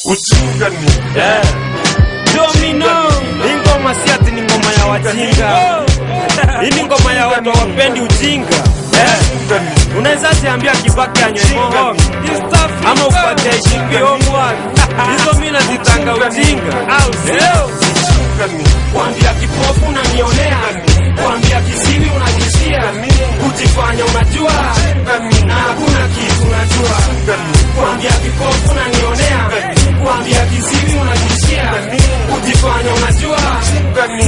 ujinga ni Domino. Ingoma si ati ni ngoma ya wajinga. Hii ngoma ya watu wapendi ujinga. Unaweza ziambia Kibaki anywe moho ama upate shipi homework. Hizo mimi nazitanga ujinga. Au sio? Kuambia kipofu unanionea, kuambia kisiwi unajisikia, kujifanya unajua na hakuna kitu unajua. Kuambia kipofu unanionea, kuambia kisiwi unajisikia, kujifanya unajua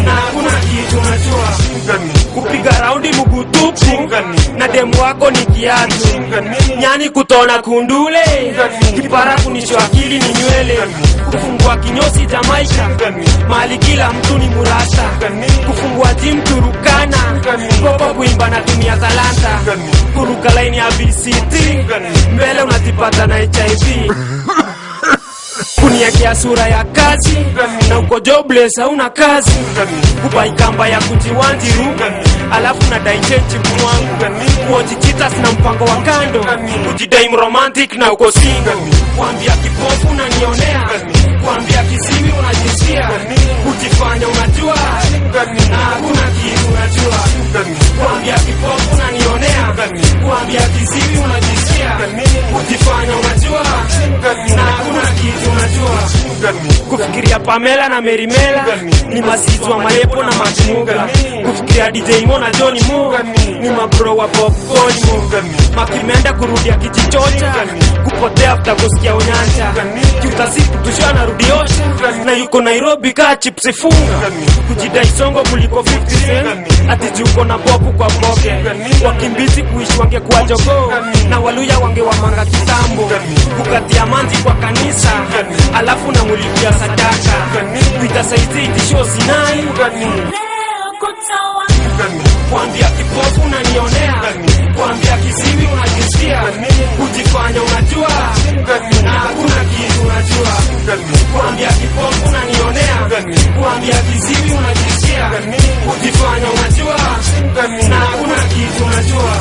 na hakuna kitu unajua. Kupiga raundi mguu tupu na demu wako ni kiatu, nyani kutona kundule, kipara kunisho akili ni nywele, kufungua kinyosi Jamaika, mali kila mtu ni murasta, kufungua gym Turukana, popo kuimba na tumia talanta, kuruka line ya VCT, mbele unatipata na HIV. Kuniekea sura ya kazi na uko jobless hauna kazi, kupa ikamba ya kujiwanjiru alafu na dai change mwangu, kuojikita sina mpango wa kando, kujidai romantic na uko single. Kuambia kipofu unanionea, kuambia kisiwi unajisikia, kujifanya unajua na hakuna kitu unajua. Kuambia kipofu unanionea, kuambia kisiwi unajisikia, kujifanya unajua na hakuna kitu unajua. Kufikiria Pamela na Merimela ni masizi wa Malepo na Machimuga, kufikiria DJ Mo na Johnny Mo ni mabro wa popcorn Mo. Makimenda kurudia kijichocha, kupotea after kusikia Onyanja, kiutasiku tushua na rudiosha na yuko Nairobi ka chipsi funga, kujidai songo kuliko 50 cent, ati juko na popu kwa poke, wakimbizi kuishi wange kwa jogo na waluya wange wa manga kitambo, kukatia manzi kwa kanisa alafu na mulipia sadaka, kuita saizi itisho sinai. Kuambia kipofu unanionea, kuambia kisiwi unajisikia, kujifanya unajua na hakuna kitu unajua. Kuambia kipofu unanionea, kuambia kisiwi unajisikia, kujifanya unajua na hakuna kitu unajua.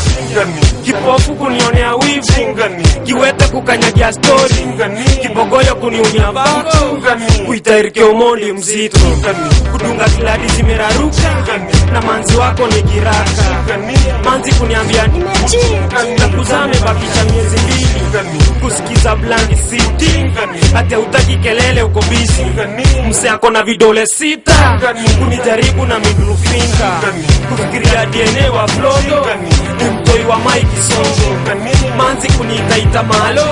Kipofu kunionea wivu, kiwete kukanyagia story, kibogoyo kuniumia bako, kuita Erike Omondi mzito, kudunga kiladi zimeraruka na manzi wako ni kiraka, manzi kuniambia na kuzame bakisha miezi 2, kusikiza Blandy City, ate utaki kelele uko busy, mse ako na vidole 6, kunijaribu na middle finger, kufikiria DNA wa Flodo, ni mtoi wa Mike Songo, manzi kuniitaita malo,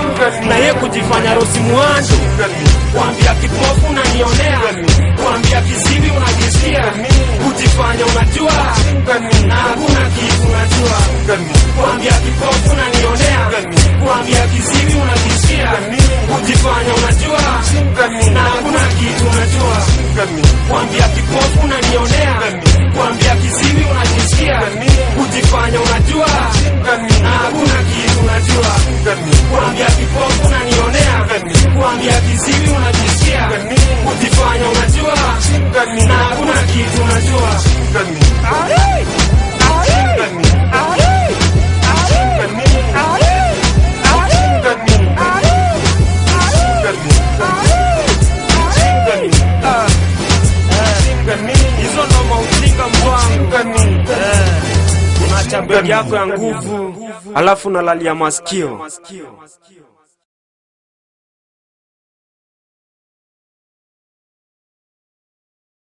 na ye kujifanya Rosi Muhando. Kuambia kipofu unanionea, kuambia kisiwi unajisikia, kujifanya unajua na hakuna kitu unajua. Kuambia kipofu unanionea, kuambia kisiwi unajisikia, kujifanya unajua na hakuna kitu unajua. Kuambia kipofu unanionea, kuambia kisiwi unajisikia, kujifanya unajua na hakuna kitu unajua. Kuambia kipofu unanionea, kuambia kisiwi unajisikia, kujifanya unajua na hakuna kitu unajua. Hizo ndo mautinga mwangu. Unacha begi yako ya nguvu alafu nalalia masikio.